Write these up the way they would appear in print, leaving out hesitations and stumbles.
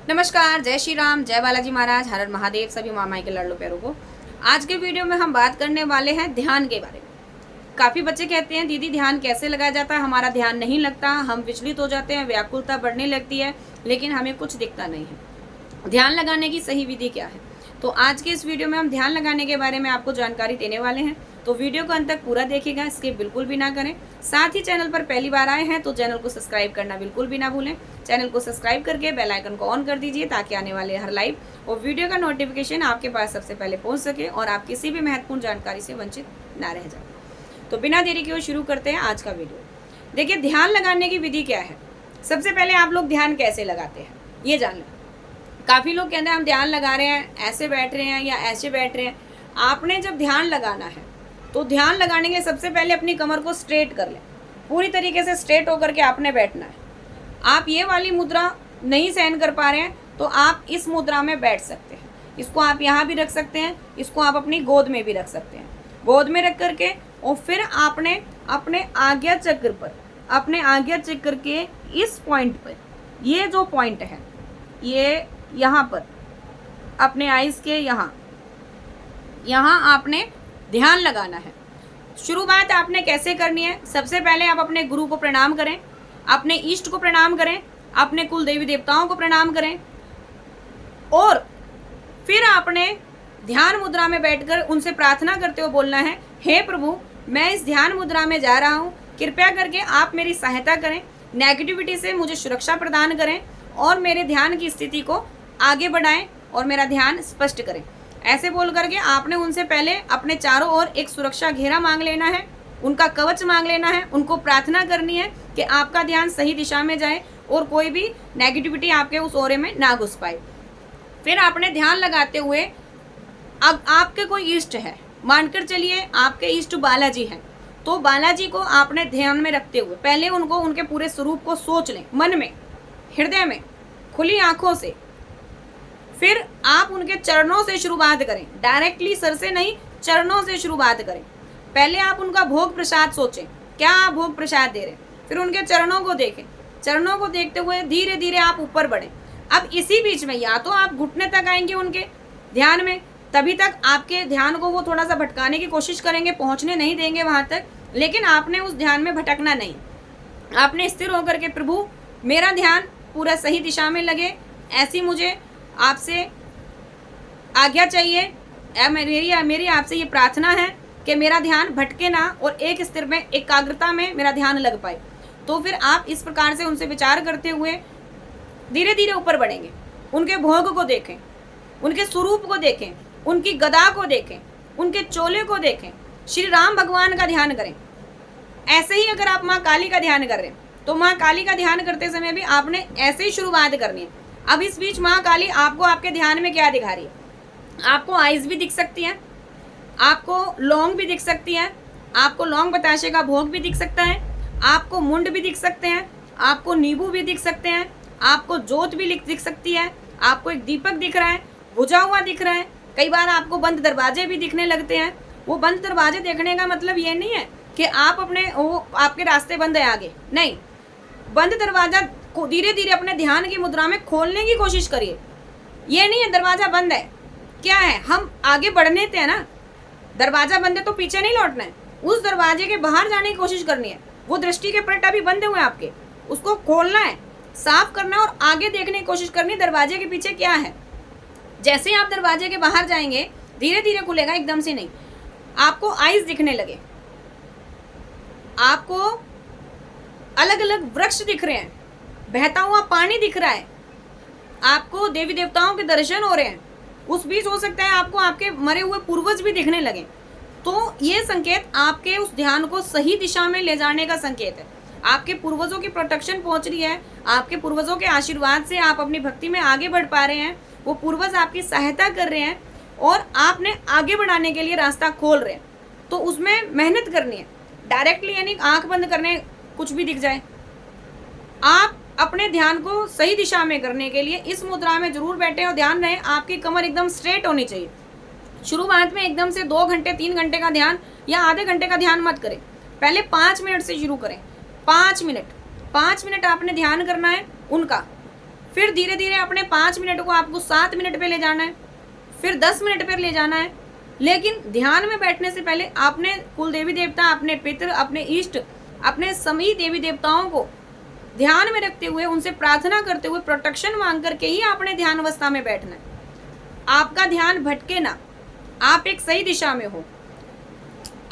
नमस्कार, जय श्री राम, जय बालाजी महाराज, हर हर महादेव सभी मामाई के लाडलो प्यारों को। आज के वीडियो में हम बात करने वाले हैं ध्यान के बारे में। काफ़ी बच्चे कहते हैं दीदी ध्यान कैसे लगाया जाता है, हमारा ध्यान नहीं लगता, हम विचलित हो जाते हैं, व्याकुलता बढ़ने लगती है, लेकिन हमें कुछ दिखता नहीं है। ध्यान लगाने की सही विधि क्या है? तो आज के इस वीडियो में हम ध्यान लगाने के बारे में आपको जानकारी देने वाले हैं, तो वीडियो को अंत तक पूरा देखिएगा, स्किप बिल्कुल भी ना करें। साथ ही चैनल पर पहली बार आए हैं तो चैनल को सब्सक्राइब करना बिल्कुल भी ना भूलें। चैनल को सब्सक्राइब करके बेल आइकन को ऑन कर दीजिए ताकि आने वाले हर लाइव और वीडियो का नोटिफिकेशन आपके पास सबसे पहले पहुंच सके और आप किसी भी महत्वपूर्ण जानकारी से वंचित ना रह जाए। तो बिना देरी के शुरू करते हैं आज का वीडियो। देखिए, ध्यान लगाने की विधि क्या है। सबसे पहले आप लोग ध्यान कैसे लगाते हैं ये जान लें। काफ़ी लोग कहते हैं हम ध्यान लगा रहे हैं, ऐसे बैठ रहे हैं या ऐसे बैठ रहे हैं। आपने जब ध्यान लगाना है तो ध्यान लगाने के सबसे पहले अपनी कमर को स्ट्रेट कर लें। पूरी तरीके से स्ट्रेट होकर के आपने बैठना है। आप ये वाली मुद्रा नहीं सहन कर पा रहे हैं तो आप इस मुद्रा में बैठ सकते हैं। इसको आप यहाँ भी रख सकते हैं, इसको आप अपनी गोद में भी रख सकते हैं। गोद में रख करके और फिर आपने अपने आज्ञा चक्र पर, अपने आज्ञा चक्र के इस पॉइंट पर, ये जो पॉइंट है ये यहाँ पर, अपने आइज़ के यहाँ आपने ध्यान लगाना है। शुरुआत आपने कैसे करनी है? सबसे पहले आप अपने गुरु को प्रणाम करें, अपने इष्ट को प्रणाम करें, अपने कुल देवी देवताओं को प्रणाम करें और फिर आपने ध्यान मुद्रा में बैठकर उनसे प्रार्थना करते हुए बोलना है, हे प्रभु, मैं इस ध्यान मुद्रा में जा रहा हूँ, कृपया करके आप मेरी सहायता करें, नेगेटिविटी से मुझे सुरक्षा प्रदान करें और मेरे ध्यान की स्थिति को आगे बढ़ाएं और मेरा ध्यान स्पष्ट करें। ऐसे बोल करके आपने उनसे पहले अपने चारों ओर एक सुरक्षा घेरा मांग लेना है, उनका कवच मांग लेना है, उनको प्रार्थना करनी है कि आपका ध्यान सही दिशा में जाए और कोई भी नेगेटिविटी आपके उस ओरे में ना घुस पाए। फिर आपने ध्यान लगाते हुए, अब आपके कोई इष्ट है, मानकर चलिए आपके इष्ट बालाजी हैं, तो बालाजी को आपने ध्यान में रखते हुए पहले उनको, उनके पूरे स्वरूप को सोच लें, मन में, हृदय में, खुली आंखों से। फिर आप उनके चरणों से शुरुआत करें, डायरेक्टली सर से नहीं, चरणों से शुरुआत करें। पहले आप उनका भोग प्रसाद सोचें, क्या आप भोग प्रसाद दे रहे हैं। फिर उनके चरणों को देखें, चरणों को देखते हुए धीरे धीरे आप ऊपर बढ़ें। अब इसी बीच में या तो आप घुटने तक आएंगे उनके ध्यान में, तभी तक आपके ध्यान को वो थोड़ा सा भटकाने की कोशिश करेंगे, पहुँचने नहीं देंगे वहाँ तक, लेकिन आपने उस ध्यान में भटकना नहीं। आपने स्थिर होकर के, प्रभु मेरा ध्यान पूरा सही दिशा में लगे, ऐसी मुझे आपसे आज्ञा चाहिए, मेरी आपसे ये प्रार्थना है कि मेरा ध्यान भटके ना और एक स्थिर में, एकाग्रता में मेरा ध्यान लग पाए। तो फिर आप इस प्रकार से उनसे विचार करते हुए धीरे धीरे ऊपर बढ़ेंगे। उनके भोग को देखें, उनके स्वरूप को देखें, उनकी गदा को देखें, उनके चोले को देखें, श्री राम भगवान का ध्यान करें। ऐसे ही अगर आप माँ काली का ध्यान कर रहे हैं तो माँ काली का ध्यान करते समय भी आपने ऐसे ही शुरुआत करनी है। अब इस बीच माँ काली आपको आपके ध्यान में क्या दिखा रही है? आपको आइज भी दिख सकती हैं, आपको लौंग भी दिख सकती हैं, आपको लौंग बताशे का भोग भी दिख सकता है, आपको मुंड भी दिख सकते हैं, आपको नींबू भी दिख सकते हैं, आपको जोत भी दिख सकती है, आपको एक दीपक दिख रहा है, बुझा हुआ दिख रहा है। कई बार आपको बंद दरवाजे भी दिखने लगते हैं। वो बंद दरवाजे देखने का मतलब ये नहीं है कि आप आपके रास्ते बंद है आगे, नहीं। बंद दरवाजा को धीरे धीरे अपने ध्यान की मुद्रा में खोलने की कोशिश करिए। ये नहीं है दरवाजा बंद है, क्या है, हम आगे बढ़ने थे ना। दरवाजा बंद है तो पीछे नहीं लौटना है, उस दरवाजे के बाहर जाने की कोशिश करनी है। वो दृष्टि के पलट अभी बंद हुए आपके, उसको खोलना है, साफ करना और आगे देखने की कोशिश करनी, दरवाजे के पीछे क्या है। जैसे ही आप दरवाजे के बाहर जाएंगे धीरे धीरे खुलेगा, एकदम से नहीं। आपको आइज दिखने लगे, आपको अलग अलग वृक्ष दिख रहे हैं, बहता हुआ पानी दिख रहा है, आपको देवी देवताओं के दर्शन हो रहे हैं। उस बीच हो सकता है आपको आपके मरे हुए पूर्वज भी दिखने लगे। तो ये संकेत आपके उस ध्यान को सही दिशा में ले जाने का संकेत है। आपके पूर्वजों की प्रोटेक्शन पहुंच रही है, आपके पूर्वजों के आशीर्वाद से आप अपनी भक्ति में आगे बढ़ पा रहे हैं। वो पूर्वज आपकी सहायता कर रहे हैं और आपने आगे बढ़ाने के लिए रास्ता खोल रहे हैं। तो उसमें मेहनत करनी है, डायरेक्टली यानी आंख बंद करने कुछ भी दिख जाए। आप अपने ध्यान को सही दिशा में करने के लिए इस मुद्रा में जरूर बैठे और ध्यान रहे, आपकी कमर एकदम स्ट्रेट होनी चाहिए। शुरुआत में एकदम से 2 घंटे 3 घंटे का ध्यान या आधे घंटे का ध्यान मत करें, पहले 5 मिनट से शुरू करें। 5 मिनट आपने ध्यान करना है उनका। फिर धीरे धीरे अपने 5 मिनट को आपको 7 मिनट पे ले जाना है, फिर 10 मिनट पर ले जाना है। लेकिन ध्यान में बैठने से पहले आपने कुल देवी देवता, अपने पितृ, अपने इष्ट, अपने सभी देवी देवताओं को ध्यान में रखते हुए, उनसे प्रार्थना करते हुए, प्रोटेक्शन मांग करके ही आपने ध्यान अवस्था में बैठना है। आपका ध्यान भटके ना, आप एक सही दिशा में हो।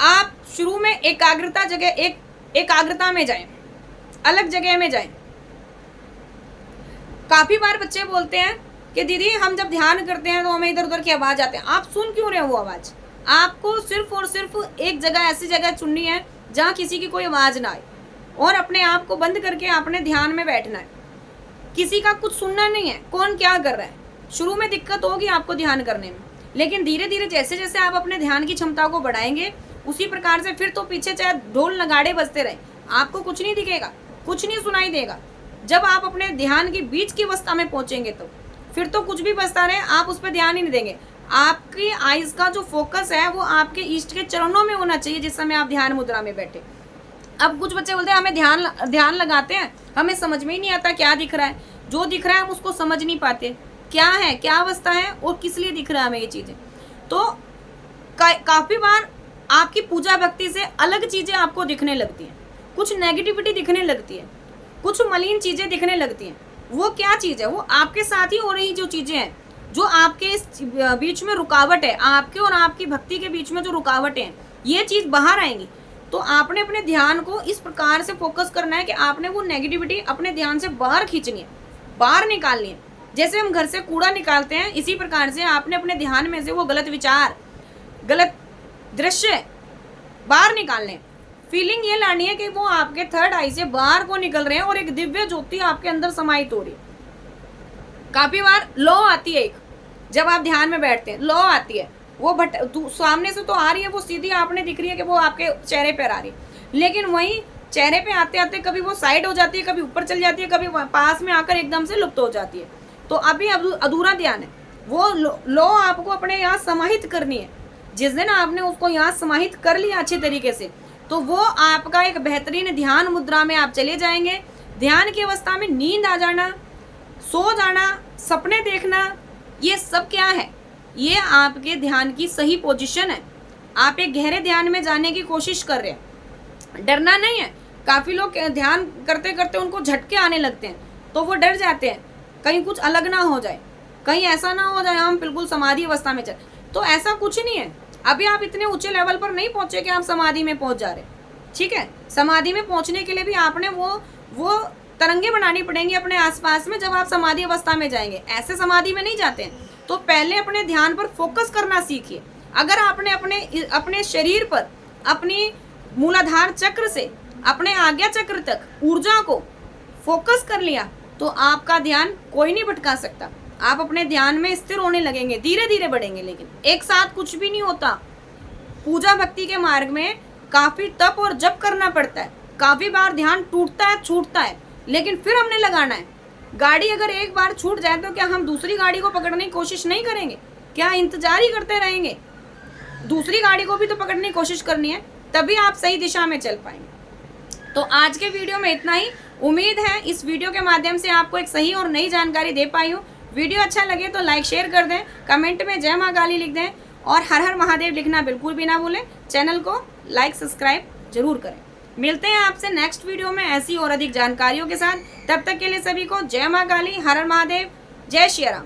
आप शुरू में एकाग्रता में जाएं, अलग जगह में जाएं। काफी बार बच्चे बोलते हैं कि दीदी हम जब ध्यान करते हैं तो हमें इधर उधर की आवाज आती है। आप सुन क्यों रहे हो वो आवाज? आपको सिर्फ और सिर्फ एक जगह, ऐसी जगह चुननी है जहाँ किसी की कोई आवाज ना आए, और अपने आप को बंद करके आपने ध्यान में बैठना है। किसी का कुछ सुनना नहीं है, कौन क्या कर रहा है। शुरू में दिक्कत होगी आपको ध्यान करने में, लेकिन धीरे धीरे जैसे जैसे आप अपने ध्यान की क्षमता को बढ़ाएंगे, उसी प्रकार से फिर तो पीछे चाहे ढोल नगाड़े बजते रहे, आपको कुछ नहीं दिखेगा, कुछ नहीं सुनाई देगा। जब आप अपने ध्यान की बीच की अवस्था में पहुंचेंगे तो फिर तो कुछ भी बजता रहे, आप उस पर ध्यान ही नहीं देंगे। आपकी आइज का जो फोकस है वो आपके इष्ट के चरणों में होना चाहिए जिस समय आप ध्यान मुद्रा में बैठे। अब कुछ बच्चे बोलते हैं हमें ध्यान लगाते हैं, हमें समझ में ही नहीं आता क्या दिख रहा है। जो दिख रहा है हम उसको समझ नहीं पाते, क्या है, क्या अवस्था है और किस लिए दिख रहा है हमें ये चीजें। तो काफी बार आपकी पूजा भक्ति से अलग चीजें आपको दिखने लगती हैं, कुछ नेगेटिविटी दिखने लगती है, कुछ मलिन चीजें दिखने लगती हैं। वो क्या चीज है? वो आपके साथ ही हो रही जो चीजें हैं, जो आपके इस बीच में रुकावट है, आपके और आपकी भक्ति के बीच में जो रुकावटें हैं, ये चीज बाहर आएंगी। तो आपने अपने ध्यान को इस प्रकार से फोकस करना है कि आपने वो नेगेटिविटी अपने ध्यान से बाहर खींचनी है, बाहर निकालनी है। जैसे हम घर से कूड़ा निकालते हैं, इसी प्रकार से आपने अपने ध्यान में से वो गलत विचार, गलत दृश्य बाहर निकालने। फीलिंग ये लानी है कि वो आपके थर्ड आई से बाहर को निकल रहे हैं और एक दिव्य ज्योति आपके अंदर समाहित हो रही है। काफी बार लो आती है, एक जब आप ध्यान में बैठते हैं लो आती है, वो सामने से तो आ रही है, वो सीधी आपने दिख रही है कि वो आपके चेहरे पर आ रही है, लेकिन वही चेहरे पे आते आते कभी वो साइड हो जाती है, कभी ऊपर चल जाती है, कभी पास में आकर एकदम से लुप्त हो जाती है। तो अभी अधूरा ध्यान है। वो लो आपको अपने यहाँ समाहित करनी है। जिस दिन आपने उसको यहाँ समाहित कर लिया अच्छे तरीके से, तो वो आपका एक बेहतरीन ध्यान मुद्रा में आप चले जाएंगे। ध्यान की अवस्था में नींद आ जाना, सो जाना, सपने देखना, ये सब क्या है? ये आपके ध्यान की सही पोजीशन है। आप एक गहरे ध्यान में जाने की कोशिश कर रहे हैं, डरना नहीं है। काफ़ी लोग ध्यान करते करते उनको झटके आने लगते हैं, तो वो डर जाते हैं कहीं कुछ अलग ना हो जाए, कहीं ऐसा ना हो जाए हम बिल्कुल समाधि अवस्था में चले। तो ऐसा कुछ नहीं है। अभी आप इतने ऊंचे लेवल पर नहीं पहुंचे कि आप समाधि में पहुंच जा रहे, ठीक है। समाधि में पहुंचने के लिए भी आपने वो तरंगे बनानी पड़ेंगी अपने आसपास में जब आप समाधि अवस्था में जाएंगे। ऐसे समाधि में नहीं जाते हैं। तो पहले अपने ध्यान पर फोकस करना सीखिए। अगर आपने अपने शरीर पर, अपनी मूलाधार चक्र से अपने आज्ञा चक्र तक ऊर्जा को फोकस कर लिया तो आपका ध्यान कोई नहीं भटका सकता। आप अपने ध्यान में स्थिर होने लगेंगे, धीरे धीरे बढ़ेंगे, लेकिन एक साथ कुछ भी नहीं होता। पूजा भक्ति के मार्ग में काफी तप और जप करना पड़ता है। काफी बार ध्यान टूटता है, छूटता है, लेकिन फिर हमने लगाना है। गाड़ी अगर एक बार छूट जाए तो क्या हम दूसरी गाड़ी को पकड़ने की कोशिश नहीं करेंगे? क्या इंतजार ही करते रहेंगे? दूसरी गाड़ी को भी तो पकड़ने की कोशिश करनी है, तभी आप सही दिशा में चल पाएंगे। तो आज के वीडियो में इतना ही। उम्मीद है इस वीडियो के माध्यम से आपको एक सही और नई जानकारी दे पाई हूँ। वीडियो अच्छा लगे तो लाइक शेयर कर दें, कमेंट में जय माँ काली लिख दें और हर हर महादेव लिखना बिल्कुल भी ना भूलें। चैनल को लाइक सब्सक्राइब जरूर करें। मिलते हैं आपसे नेक्स्ट वीडियो में ऐसी और अधिक जानकारियों के साथ। तब तक के लिए सभी को जय माँ काली, हर हर महादेव, जय श्री राम।